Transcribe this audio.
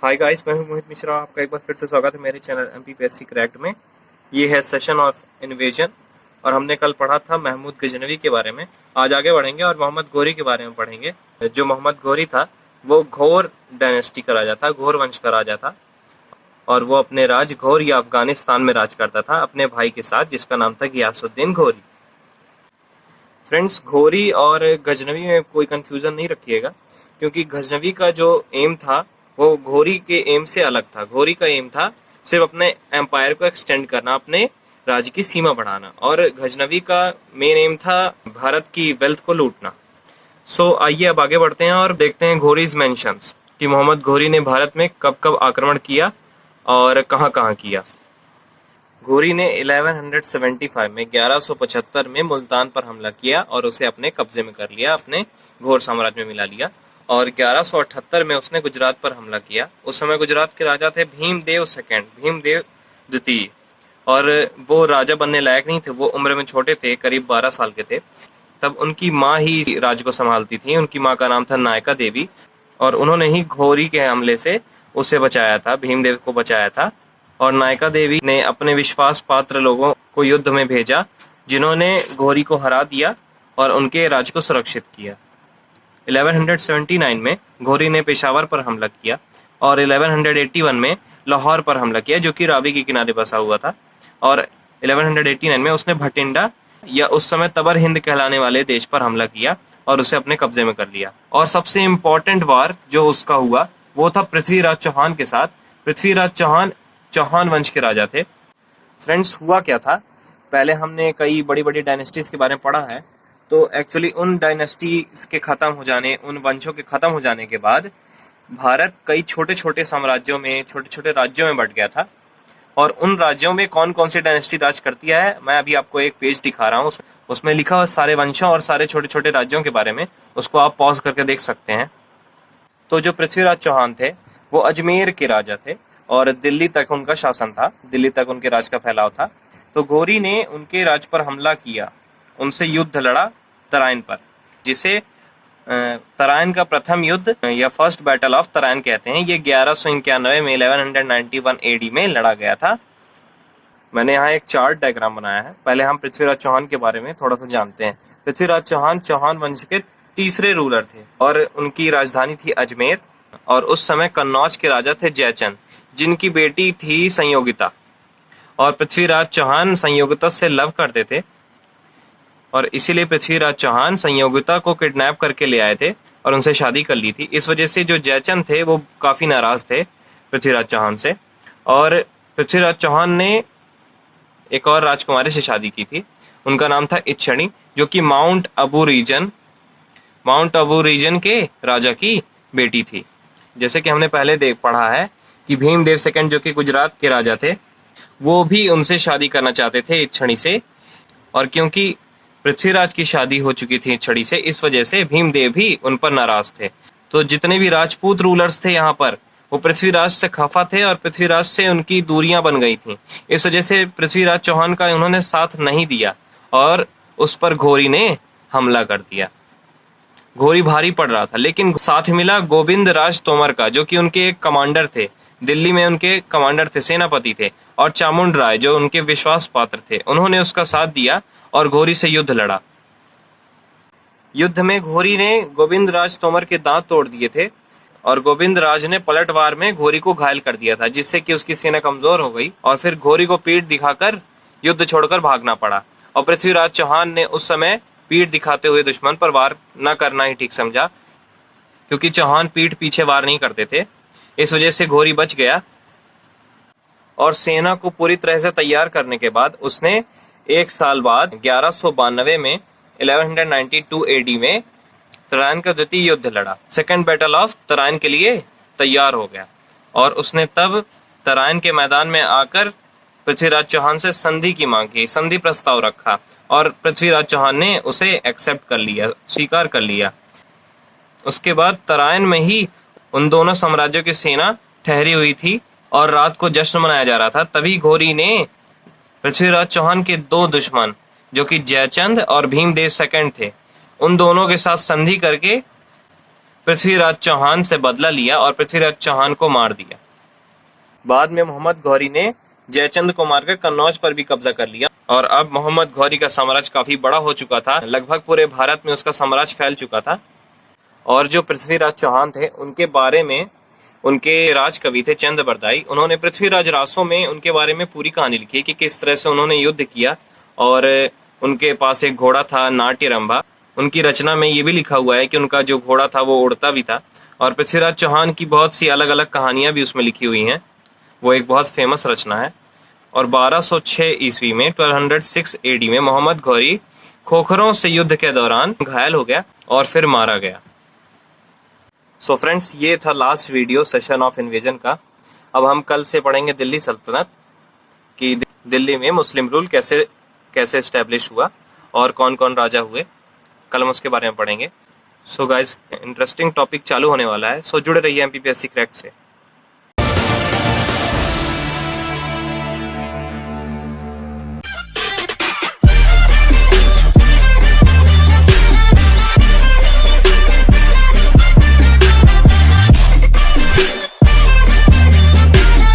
Hi guys, मैं हूं मोहित मिश्रा। आपका एक बार फिर से स्वागत है मेरे चैनल एमपीपीएससी क्रैक्ड में। ये है सेशन ऑफ इन्वेजन और हमने कल पढ़ा था महमूद गजनवी के बारे में। आज आगे बढ़ेंगे और मोहम्मद घोरी के बारे में पढ़ेंगे। जो मोहम्मद घोरी था वो घोर डायनेस्टी का राजा था, घोर वंश का राजा था और वो अपने राज घोर या अफगानिस्तान में राज करता था अपने भाई के साथ, जिसका नाम था गियासुद्दीन घोरी। फ्रेंड्स, घोरी और गजनवी में कोई कंफ्यूजन नहीं रखिएगा, क्योंकि गजनवी का जो एम था वो घोरी के एम से अलग था। घोरी का एम था सिर्फ अपने एम्पायर को एक्सटेंड करना, अपने राज्य की सीमा बढ़ाना, और गजनवी का मेन एम था भारत की वेल्थ को लूटना। सो आइए अब आगे बढ़ते हैं और देखते हैं घोरीज मेंशंस कि मोहम्मद घोरी ने भारत में कब कब आक्रमण किया और कहाँ कहाँ किया। घोरी ने 1175 में 1175 में मुल्तान पर हमला किया और उसे अपने कब्जे में कर लिया, अपने घोर साम्राज्य में मिला लिया। और 1178 में उसने गुजरात पर हमला किया। उस समय गुजरात के राजा थे भीमदेव सेकंड, भीमदेव द्वितीय, और वो राजा बनने लायक नहीं थे, वो उम्र में छोटे थे, करीब 12 साल के थे। तब उनकी माँ ही राज्य को संभालती थी। उनकी माँ का नाम था नायका देवी, और उन्होंने ही घोरी के हमले से उसे बचाया था, भीमदेव को बचाया था। और नायका देवी ने अपने विश्वास पात्र लोगों को युद्ध में भेजा, जिन्होंने घोरी को हरा दिया और उनके राज्य को सुरक्षित किया। 1179 में घोरी ने पेशावर पर हमला किया और 1181 में लाहौर पर हमला किया, जो कि रावी के किनारे बसा हुआ था। और 1189 में उसने भटिंडा या उस समय तबर हिंद कहलाने वाले देश पर हमला किया और उसे अपने कब्जे में कर लिया। और सबसे इम्पोर्टेंट वार जो उसका हुआ वो था पृथ्वीराज चौहान के साथ। पृथ्वीराज चौहान चौहान वंश के राजा थे। फ्रेंड्स, हुआ क्या था, पहले हमने कई बड़ी बड़ी डायनेस्टीज के बारे में पढ़ा है। तो एक्चुअली उन डायनेस्टीज के खत्म हो जाने, उन वंशों के खत्म हो जाने के बाद भारत कई छोटे छोटे साम्राज्यों में, छोटे छोटे राज्यों में बंट गया था। और उन राज्यों में कौन कौन सी डायनेस्टी राज करती है, मैं अभी आपको एक पेज दिखा रहा हूँ, उसमें लिखा हुआ सारे वंशों और सारे छोटे छोटे राज्यों के बारे में। उसको आप पॉज करके देख सकते हैं। तो जो पृथ्वीराज चौहान थे वो अजमेर के राजा थे और दिल्ली तक उनका शासन था, दिल्ली तक उनके राज का फैलाव था। तो घोरी ने उनके राज पर हमला किया, उनसे युद्ध लड़ा तराइन पर, जिसे तराइन का प्रथम युद्ध या फर्स्ट बैटल ऑफ तराइन कहते हैं। ये 1191 में 1191 एडी में लड़ा गया था। मैंने यहाँ एक चार्ट डायग्राम बनाया है। पहले हम पृथ्वीराज चौहान के बारे में थोड़ा सा जानते हैं। पृथ्वीराज चौहान चौहान वंश के तीसरे रूलर थे और उनकी राजधानी थी अजमेर। और उस समय कन्नौज के राजा थे जयचंद, जिनकी बेटी थी संयोगिता। और पृथ्वीराज चौहान संयोगिता से लव करते थे और इसीलिए पृथ्वीराज चौहान संयोगिता को किडनैप करके ले आए थे और उनसे शादी कर ली थी। इस वजह से जो जयचंद थे वो काफ़ी नाराज़ थे पृथ्वीराज चौहान से। और पृथ्वीराज चौहान ने एक और राजकुमारी से शादी की थी। उनका नाम था इच्छणी, जो कि माउंट अबू रीजन के राजा की बेटी थी। जैसे कि हमने पहले पढ़ा है कि भीमदेव सेकंड, जो कि गुजरात के राजा थे, वो भी उनसे शादी करना चाहते थे इच्छणी से। और क्योंकि पृथ्वीराज की शादी हो चुकी थी इच्छणी से, इस वजह से भीमदेव भी उन पर नाराज थे। तो जितने भी राजपूत रूलर्स थे यहाँ पर, वो पृथ्वीराज से खफा थे और पृथ्वीराज से उनकी दूरियां बन गई थी। इस वजह से पृथ्वीराज चौहान का उन्होंने साथ नहीं दिया और उस पर घोरी ने हमला कर दिया। घोरी भारी पड़ रहा था, लेकिन साथ मिला गोविंद राज तोमर का, जो कि उनके एक कमांडर थे, दिल्ली में उनके कमांडर थे, सेनापति थे। और चामुंड राय, जो उनके विश्वास पात्र थे, उन्होंने उसका साथ दिया और घोरी से युद्ध लड़ा। युद्ध में घोरी ने गोविंद राज तोमर के दांत तोड़ दिए थे और गोविंद राज ने पलटवार में घोरी को घायल कर दिया था, जिससे कि उसकी सेना कमजोर हो गई और फिर घोरी को पीठ दिखाकर युद्ध छोड़कर भागना पड़ा। और पृथ्वीराज चौहान ने उस समय पीठ दिखाते हुए दुश्मन पर वार न करना ही ठीक समझा, क्योंकि चौहान पीठ पीछे वार नहीं करते थे। इस वजह से घोरी बच गया और सेना को पूरी तरह से तैयार करने के बाद उसने एक साल बाद 1192 में 1192 एडी में तराइन का द्वितीय युद्ध लड़ा। सेकेंड बैटल ऑफ तराइन के लिए तैयार हो गया और उसने तब तराइन के मैदान में आकर पृथ्वीराज चौहान से संधि की मांग की, संधि प्रस्ताव रखा और पृथ्वीराज चौहान ने उसे एक्सेप्ट कर लिया, स्वीकार कर लिया। उसके बाद तराइन में ही उन दोनों साम्राज्यों की सेना ठहरी हुई थी और रात को जश्न मनाया जा रहा था। तभी घोरी ने पृथ्वीराज चौहान के दो दुश्मन, जो कि जयचंद और भीमदेव सेकंड थे, उन दोनों के साथ संधि करके पृथ्वीराज चौहान से बदला लिया और पृथ्वीराज चौहान को मार दिया। बाद में मोहम्मद घौरी ने जयचंद को मारकर कन्नौज पर भी कब्जा कर लिया और अब मोहम्मद घौरी का साम्राज्य काफी बड़ा हो चुका था, लगभग पूरे भारत में उसका साम्राज्य फैल चुका था। और जो पृथ्वीराज चौहान थे उनके बारे में उनके राजकवि थे चंद बरदाई, उन्होंने पृथ्वीराज रासों में उनके बारे में पूरी कहानी लिखी है कि किस तरह से उन्होंने युद्ध किया। और उनके पास एक घोड़ा था नाट्यरंभा, उनकी रचना में ये भी लिखा हुआ है कि उनका जो घोड़ा था वो उड़ता भी था। और पृथ्वीराज चौहान की बहुत सी अलग अलग कहानियां भी उसमें लिखी हुई हैं, वो एक बहुत फेमस रचना है। और 1206 ईस्वी में 1206 एडी में मोहम्मद घौरी खोखरों से युद्ध के दौरान घायल हो गया और फिर मारा गया। सो फ्रेंड्स, ये था last video session of invasion का। अब हम कल से पढ़ेंगे दिल्ली सल्तनत कि दिल्ली में मुस्लिम रूल कैसे कैसे इस्टेब्लिश हुआ और कौन कौन राजा हुए, कल हम उसके बारे में पढ़ेंगे। सो गाइज, इंटरेस्टिंग टॉपिक चालू होने वाला है, सो जुड़े रहिए एमपीपीएससी क्रैक्ट से।